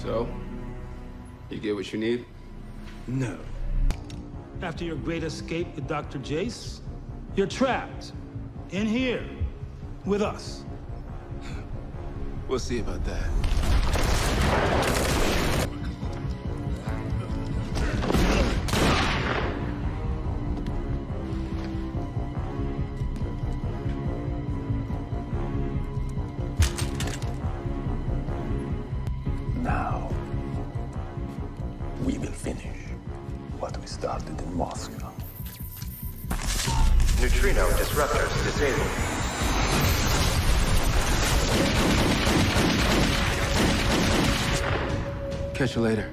So, you get what you need? No. After your great escape with Dr. Jace, you're trapped in here with us. We'll see about that. Now, we will finish what we started in Moscow. Neutrino disruptors disabled. Catch you later.